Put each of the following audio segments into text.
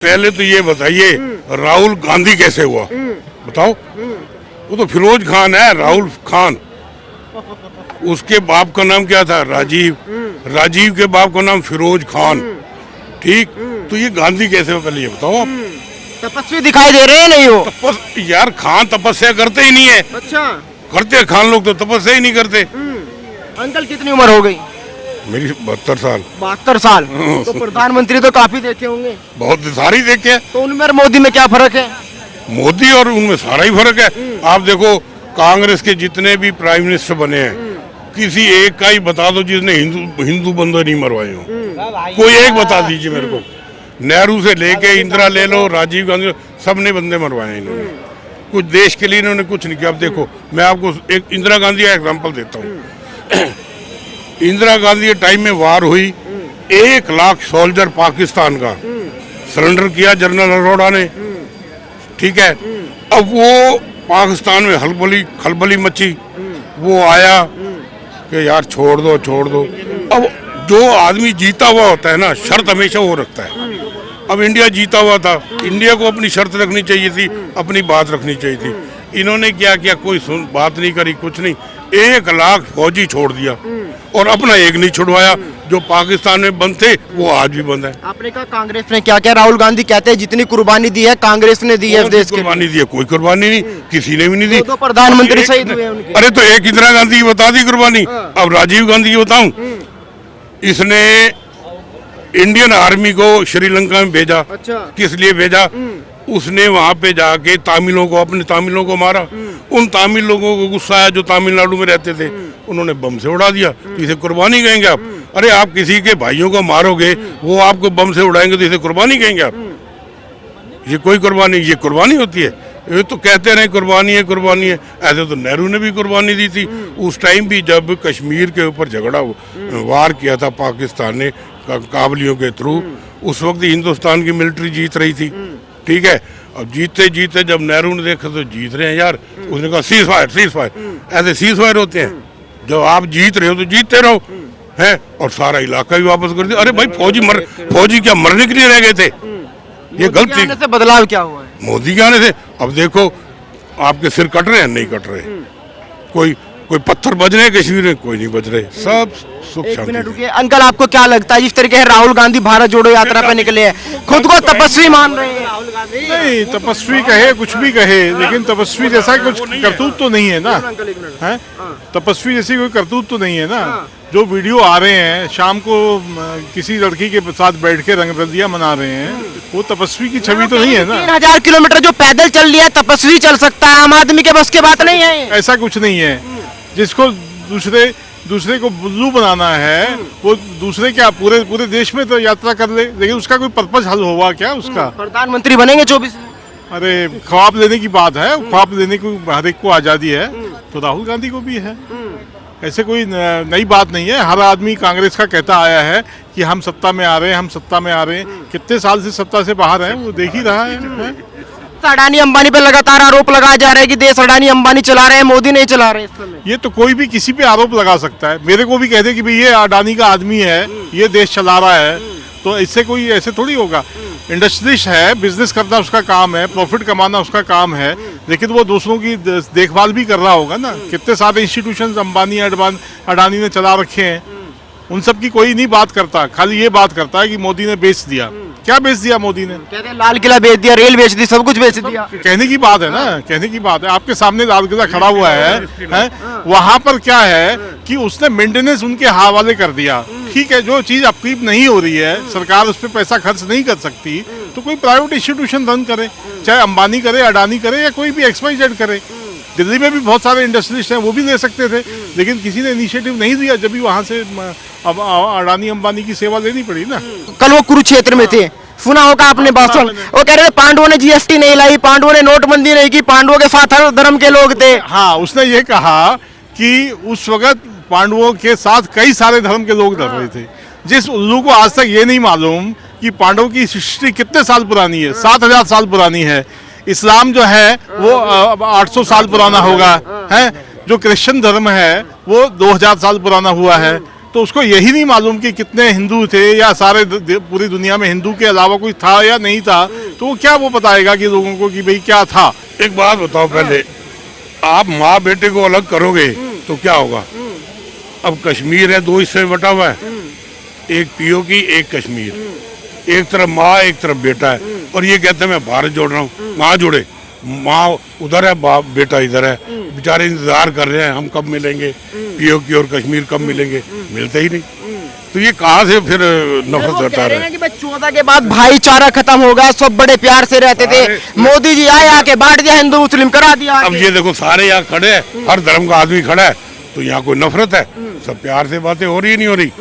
पहले तो ये बताइए राहुल गांधी कैसे हुआ? बताओ। वो तो फिरोज खान है, राहुल खान। उसके बाप का नाम क्या था? राजीव। राजीव के बाप का नाम फिरोज खान। ठीक, तो ये गांधी कैसे हुआ? पहले ये बताओ आप। तपस्वी दिखाई दे रहे हैं नहीं वो? यार खान तपस्या करते ही नहीं है। अच्छा, करते खान लोग तो तपस्या ही नहीं करते। अंकल कितनी उम्र हो गई? मेरी 72 साल। 72 साल। तो प्रधानमंत्री तो काफी देखे होंगे। बहुत सारी देखे। तो उनमें और मोदी में क्या फर्क है? मोदी और उनमें सारा ही फर्क है। आप देखो कांग्रेस के जितने भी प्राइम मिनिस्टर बने हैं, किसी एक का ही बता दो जिसने हिंदू बंदे नहीं मरवाए हो। कोई एक बता दीजिए मेरे को। नेहरू से लेके इंदिरा ले लो, राजीव गांधी, सबने बंदे मरवाए इन्होंने। कुछ देश के लिए इन्होंने कुछ नहीं किया। अब देखो मैं आपको एक इंदिरा गांधी का एग्जाम्पल देता हूँ। इंदिरा गांधी के टाइम में वार हुई, 1 लाख सोल्जर पाकिस्तान का सरेंडर किया जनरल अरोड़ा ने। ठीक है, अब वो पाकिस्तान में खलबली मची। वो आया कि यार छोड़ दो छोड़ दो। अब जो आदमी जीता हुआ होता है ना, शर्त हमेशा वो रखता है। अब इंडिया जीता हुआ था, इंडिया को अपनी शर्त रखनी चाहिए थी, अपनी बात रखनी चाहिए थी। इन्होंने क्या किया? कोई बात नहीं करी, कुछ नहीं। 1 लाख फौजी छोड़ दिया और अपना एक नहीं छुड़वाया। जो पाकिस्तान में बंद थे वो आज भी बंद है। आपने कहा कांग्रेस ने क्या किया? राहुल गांधी कहते हैं जितनी कुर्बानी दी है कांग्रेस ने दी है देश के लिए। कुर्बानी दी है? कोई कुर्बानी नहीं, किसी ने भी नहीं दी। तो प्रधानमंत्री शहीद हुए उनके। अरे तो एक इंदिरा गांधी की बता दी कुर्बानी। अब राजीव गांधी की बताऊं, इसने इंडियन आर्मी को श्रीलंका में भेजा। अच्छा। किस लिए भेजा? उसने वहां पे जाके अपने तामिलों को मारा। उन तामिल लोगों को गुस्सा आया जो तमिलनाडु में रहते थे, उन्होंने बम से उड़ा दिया। तो इसे कुर्बानी कहेंगे आप? अरे आप किसी के भाइयों को मारोगे, वो आपको बम से उड़ाएंगे, तो इसे कुर्बानी कहेंगे आप? ये कोई कुर्बानी, ये कुर्बानी होती है? ये तो कहते रहे कुर्बानी है कुर्बानी है। ऐसे तो नेहरू ने भी कुर्बानी दी थी। उस टाइम भी जब कश्मीर के ऊपर झगड़ा वार किया था पाकिस्तान ने काबलियों के थ्रू, उस वक्त हिंदुस्तान की मिलिट्री जीत रही थी। ठीक है, अब जीतते जीतते जब नेहरू ने देखा तो जीत रहे हैं यार, उसने कहा सीज फायर। ऐसे सीज फायर होते हैं? जब आप जीत रहे हो तो जीतते रहो हैं, और सारा इलाका भी वापस कर दिया। अरे भाई फौजी क्या मरने के लिए रह गए थे? ये गलती से बदलाव क्या हुआ है? मोदी के आने से। अब देखो आपके सिर कट रहे हैं, नहीं कट रहे। कोई पत्थर बज रहे हैं कश्मीर में, कोई नहीं बज रहे, सब सुख एक शांति। मिनट रुकिए अंकल, आपको क्या लगता है जिस तरीके से राहुल गांधी भारत जोड़ो यात्रा पे निकले हैं, खुद को तपस्वी मान रहे हैं? राहुल गांधी नहीं, तपस्वी कहे कुछ भी कहे, लेकिन तपस्वी जैसा कुछ करतूत तो नहीं है ना। है तपस्वी जैसी कोई करतूत तो नहीं है ना। जो वीडियो आ रहे हैं शाम को किसी लड़की के साथ बैठ के रंगरलियां मना रहे हैं, वो तपस्वी की छवि तो नहीं है ना। 3000 किलोमीटर जो पैदल चल लिया तपस्वी चल सकता है, आम आदमी के बस की बात नहीं है। ऐसा कुछ नहीं है। जिसको दूसरे को बुल्लू बनाना है, वो दूसरे क्या पूरे देश में तो यात्रा कर ले, लेकिन उसका कोई पर्पज हल हुआ क्या उसका? प्रधानमंत्री बनेंगे 24 में। अरे ख्वाब लेने की बात है, ख्वाब लेने को हर एक को आज़ादी है, तो राहुल गांधी को भी है। ऐसे कोई नई बात नहीं है। हर आदमी कांग्रेस का कहता आया है कि हम सत्ता में आ रहे हैं, हम सत्ता में आ रहे हैं। कितने साल से सत्ता से बाहर है, वो देख ही रहा है। अडानी अंबानी पे लगातार आरोप लगाया जा रहा है कि देश अडानी अंबानी चला रहे हैं, मोदी नहीं चला रहे इस समय। ये तो कोई भी किसी पे आरोप लगा सकता है। मेरे को भी कह दे कि भाई ये अडानी का आदमी है, ये देश चला रहा है, तो इससे कोई ऐसे थोड़ी होगा। इंडस्ट्रिस्ट है, बिजनेस करना उसका काम है, प्रॉफिट कमाना उसका काम है, लेकिन वो दूसरों की देखभाल भी कर रहा होगा ना। कितने सारे इंस्टीट्यूशंस अंबानी अडानी ने चला रखे हैं, उन सब की कोई नहीं बात करता। खाली ये बात करता है कि मोदी ने बेच दिया। क्या बेच दिया मोदी ने? कहते हैं लाल किला बेच दिया, रेल बेच दी, सब कुछ बेच दिया। कहने की बात है ना, कहने की बात है। आपके सामने लाल किला खड़ा हुआ है? वहां पर क्या है कि उसने मेंटेनेंस उनके हवाले कर दिया। ठीक है, जो चीज अपकीप नहीं हो रही है, सरकार उस पर पैसा खर्च नहीं कर सकती, तो कोई प्राइवेट इंस्टीट्यूशन रन करे, चाहे अंबानी करे, अडानी करे, या कोई भी XYZ करे। दिल्ली में भी बहुत सारे इंडस्ट्रियलिस्ट हैं, वो भी ले सकते थे, लेकिन किसी ने इनिशिएटिव नहीं दिया। जब भी वहां से अब अडानी अंबानी की सेवा लेनी पड़ी ना। कल वो कुरुक्षेत्र में थे, सुना होगा आपने भाषण। वो कह रहे थे पांडवों ने GST नहीं लाई, पांडवों ने नोटबंदी नहीं की, पांडवों के साथ हर धर्म के लोग थे। हाँ, उसने ये कहा कि उस वक्त पांडवों के साथ कई सारे धर्म के लोग लड़ रहे थे। जिस उल्लू को आज तक ये नहीं मालूम कि पांडवों की हिस्ट्री कितने साल पुरानी है, 7000 साल पुरानी है। इस्लाम जो है वो 800 साल पुराना होगा, है जो क्रिश्चियन धर्म है वो 2000 साल पुराना हुआ है। तो उसको यही नहीं मालूम कि कितने हिंदू थे या सारे पूरी दुनिया में हिंदू के अलावा कोई था या नहीं था, तो वो क्या वो बताएगा कि लोगों को कि भाई क्या था। एक बात बताओ, पहले आप माँ बेटे को अलग करोगे तो क्या होगा? अब कश्मीर है, 2 हिस्से में बटा हुआ है, एक पीओके एक कश्मीर, एक तरफ माँ एक तरफ बेटा है, और ये कहते हैं मैं भारत जोड़ रहा हूँ। माँ जोड़े, माँ उधर है, बाप बेटा इधर है, बेचारे इंतजार कर रहे हैं हम कब मिलेंगे, पीओके और कश्मीर कब मिलेंगे, मिलते ही नहीं। तो ये कहाँ से फिर नफरत करता रहे है? हैं कि भाई 14 के बाद भाईचारा खत्म होगा, सब बड़े प्यार से रहते थे, मोदी जी आए आके बांट दिया, हिंदू मुस्लिम करा दिया। अब ये देखो सारे यहाँ खड़े हैं, हर धर्म का आदमी खड़ा है, तो यहाँ कोई नफरत है? सब प्यार से बातें हो रही है, नहीं हो रही?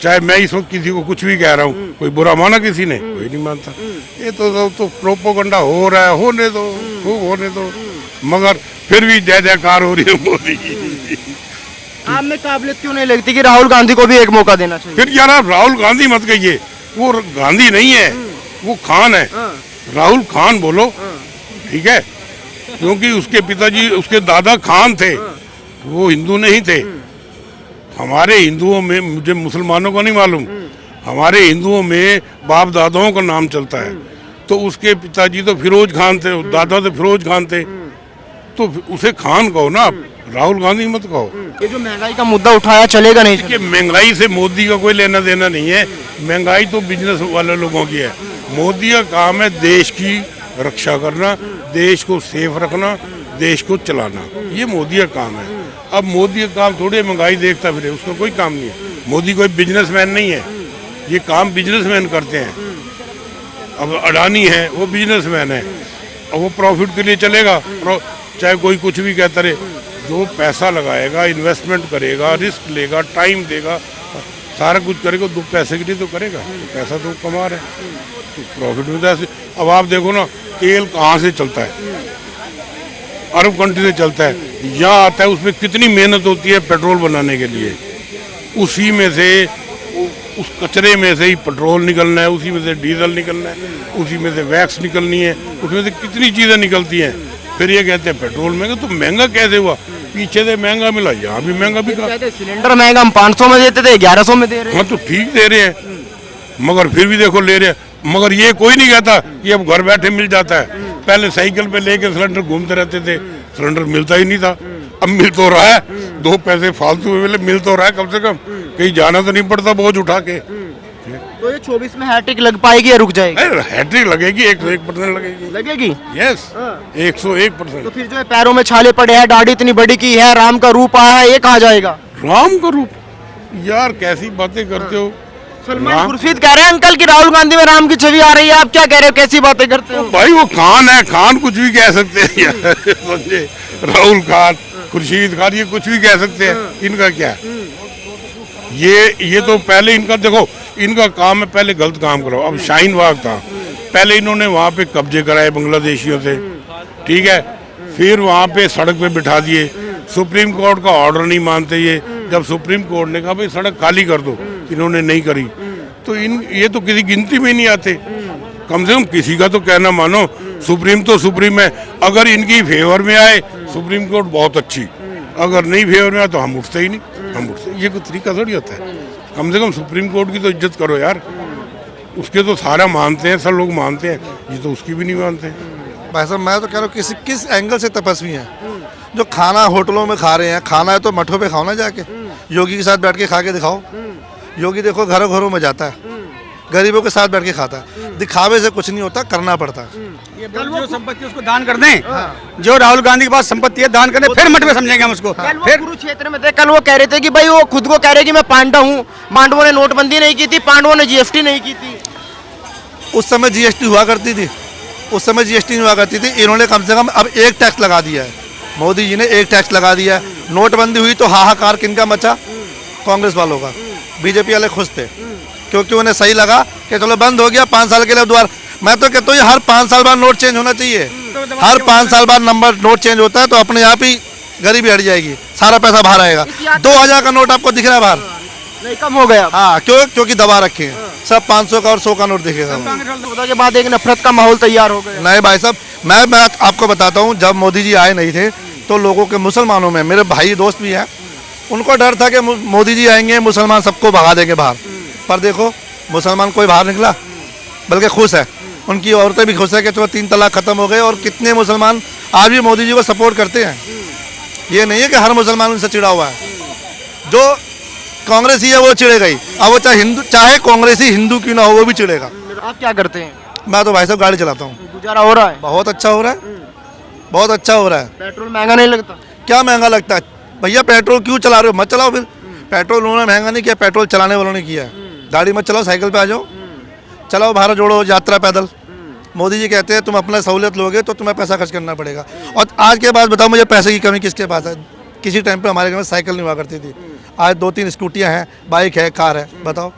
चाहे मैं इस वक्त किसी को कुछ भी कह रहा हूँ, कोई बुरा माना किसी ने? कोई नहीं मानता। ये तो प्रोपोगंडा हो रहा है, होने दो, खूब होने दो, मगर फिर भी जय जयकार हो रही है मोदी की। आप में काबिलियत क्यों नहीं लगती कि राहुल गांधी को भी एक मौका देना चाहिए? फिर यार आप राहुल गांधी मत कहिए, वो गांधी नहीं है, वो खान है। राहुल खान बोलो, ठीक है, क्योंकि उसके पिताजी, उसके दादा खान थे, वो हिंदू नहीं थे। हमारे हिंदुओं में, मुझे मुसलमानों को नहीं मालूम, हमारे हिंदुओं में बाप दादाओं का नाम चलता है, तो उसके पिताजी तो फिरोज खान थे, दादा तो फिरोज खान थे, तो उसे खान कहो ना, आप राहुल गांधी मत कहो। ये जो महंगाई का मुद्दा उठाया चलेगा नहीं? कि महंगाई से मोदी का कोई लेना देना नहीं है, महंगाई तो बिजनेस वाले लोगों की है। मोदी का काम है देश की रक्षा करना, देश को सेफ रखना, देश को चलाना, ये मोदी का काम है। अब मोदी का काम थोड़ी महंगाई देखता फिरे, उसका कोई काम नहीं है। मोदी कोई बिजनेसमैन नहीं है, ये काम बिजनेसमैन करते हैं। अब अडानी है, वो बिजनेसमैन है, और वो प्रॉफिट के लिए चलेगा, चाहे कोई कुछ भी कहता रहे। जो पैसा लगाएगा, इन्वेस्टमेंट करेगा, रिस्क लेगा, टाइम देगा, सारा कुछ करेगा, 2 पैसे के लिए तो करेगा, तो पैसा तो कमा रहे हैं, तो प्रॉफिट मिलता है। अब आप देखो ना, तेल कहाँ से चलता है? अरब कंट्री से चलता है, यहाँ आता है, उसमें कितनी मेहनत होती है पेट्रोल बनाने के लिए, उसी में से, उस कचरे में से ही पेट्रोल निकलना है, उसी में से डीजल निकलना है, उसी में से वैक्स निकलनी है, उसमें से कितनी चीज़ें निकलती हैं। फिर ये कहते हैं पेट्रोल महंगा, तो महंगा कैसे हुआ? पीछे से महंगा मिला, यहाँ भी महंगा बिका। सिलेंडर महंगा हम 500 में देते थे, 1100 में दे रहे हैं। हाँ तो ठीक दे रहे हैं, मगर फिर भी देखो ले रहे हैं। मगर ये कोई नहीं कहता कि अब घर बैठे मिल जाता है। पहले साइकिल पे लेके सिलेंडर घूमते रहते थे, सिलेंडर मिलता ही नहीं था। अब मिल तो रहा है, 2 पैसे फालतू में मिल तो रहा है, कम से कम कहीं जाना तो नहीं पड़ता बोझ उठा के। तो ये 24 में हैट्रिक लग पाएगी या रुक जाएगी? हैट्रिक लगेगी, 101% लगेगी। लगेगी? यस, 101%। तो फिर जो है पैरों में छाले पड़े हैं, दाढ़ी इतनी बड़ी की है, राम का रूप आया है, ये कहाँ जाएगा? राम का रूप? यार कैसी बातें करते हो। सलमान खुर्शीद कह रहे हैं अंकल कि राहुल गांधी में राम की छवि आ रही है, आप क्या कह रहे हो, कैसी बातें करते हो? भाई वो खान है, खान कुछ भी कह सकते हैं यार, समझे? राहुल खान, खुर्शीद खान, ये कुछ भी कह सकते हैं, इनका क्या है? ये तो पहले इनका देखो, इनका काम है पहले गलत काम करो। अब शाहीन बाग था, पहले इन्होंने वहाँ पे कब्जे कराए बांग्लादेशियों से, ठीक है, फिर वहाँ पे सड़क पे बिठा दिए। सुप्रीम कोर्ट का ऑर्डर नहीं मानते ये, जब सुप्रीम कोर्ट ने कहा भाई सड़क खाली कर दो, इन्होंने नहीं करी, तो ये तो किसी गिनती में नहीं आते। कम से कम किसी का तो कहना मानो, सुप्रीम तो सुप्रीम है, अगर इनकी फेवर में आए सुप्रीम कोर्ट बहुत अच्छी, अगर नहीं फेवर में आए तो हम उठते ही नहीं, हम उठते। ये कोई तरीका थोड़ी होता है। कम से कम सुप्रीम कोर्ट की तो इज्जत करो यार, उसके तो सारा मानते हैं, सब लोग मानते हैं, ये तो उसकी भी नहीं मानते। भाई साहब मैं तो कह रहा हूँ किस एंगल से तपस्वी हैं जो खाना होटलों में खा रहे हैं। खाना है तो मठों पे खाओ ना जाके, योगी के साथ बैठ के खा के दिखाओ। योगी देखो घरों घरों में जाता है, गरीबों के साथ बैठ के खाता है। दिखावे से कुछ नहीं होता, करना पड़ता है। जो संपत्ति उसको दान कर दें, जो राहुल गांधी के पास संपत्ति है दान करने, फिर मठ में समझेंगे हम उसको। फिर कुरुक्षेत्र में थे, कल वो कह रहे थे कि भाई वो खुद को कह रहे कि मैं पांडव हूँ, पांडवों ने नोटबंदी नहीं की थी, पांडवों ने जीएसटी नहीं की थी। उस समय जीएसटी हुआ करती थी, उस समय जीएसटी नहीं हुआ करती थी। इन्होंने कम से कम अब एक टैक्स लगा दिया है, मोदी जी ने एक टैक्स लगा दिया है। नोटबंदी हुई तो हाहाकार किनका मचा? कांग्रेस वालों का। बीजेपी वाले खुश थे क्योंकि उन्हें सही लगा कि चलो बंद हो गया 5 साल के लिए दोबारा। मैं तो कहता हूँ हर 5 साल बाद नोट चेंज होना चाहिए। हर 5 साल बाद नोट चेंज होता है तो अपने आप ही गरीबी हट जाएगी, सारा पैसा बाहर आएगा। 2000 का नोट आपको दिख रहा है बाहर? नहीं, कम हो गया। हाँ, क्योंकि दबा रखे हैं सब। 500 का और 100 का नोट दिखेगा। 14 के बाद एक नफरत का माहौल तैयार हो गया। नहीं भाई साहब, मैं आपको बताता हूँ, जब मोदी जी आए नहीं थे तो लोगों के, मुसलमानों में, मेरे भाई दोस्त भी हैं, उनको डर था कि मोदी जी आएंगे मुसलमान सबको भगा देंगे बाहर, पर देखो मुसलमान कोई बाहर निकला, बल्कि खुश है। उनकी औरतें भी खुश है कि चलो 3 तलाक खत्म हो गए, और कितने मुसलमान आज भी मोदी जी को सपोर्ट करते हैं। ये नहीं है कि हर मुसलमान उनसे चिढ़ा हुआ है। जो कांग्रेसी है वो चिढ़ेगा ही, अब वो चाहे कांग्रेसी हिंदू क्यों ना हो, वो भी चिढ़ेगा। आप क्या करते हैं? मैं तो भाई साहब गाड़ी चलाता हूँ। गुजारा हो रहा है? बहुत अच्छा हो रहा है, बहुत अच्छा हो रहा है। पेट्रोल महंगा नहीं लगता? क्या महंगा लगता है भैया? पेट्रोल क्यों चला रहे हो? मत चलाओ फिर। पेट्रोल उन्होंने महंगा नहीं किया, पेट्रोल चलाने वालों ने किया है। गाड़ी मत चलाओ, साइकिल पे आ जाओ, चलाओ, भारत जोड़ो यात्रा पैदल। मोदी जी कहते हैं तुम अपना सहूलियत लोगे तो तुम्हें पैसा खर्च करना पड़ेगा। और आज के बाद बताओ मुझे पैसे की कमी किसके पास है? किसी टाइम पे हमारे घर में साइकिल नहीं हुआ करती थी, आज 2-3 स्कूटियाँ हैं, बाइक है, कार है, बताओ।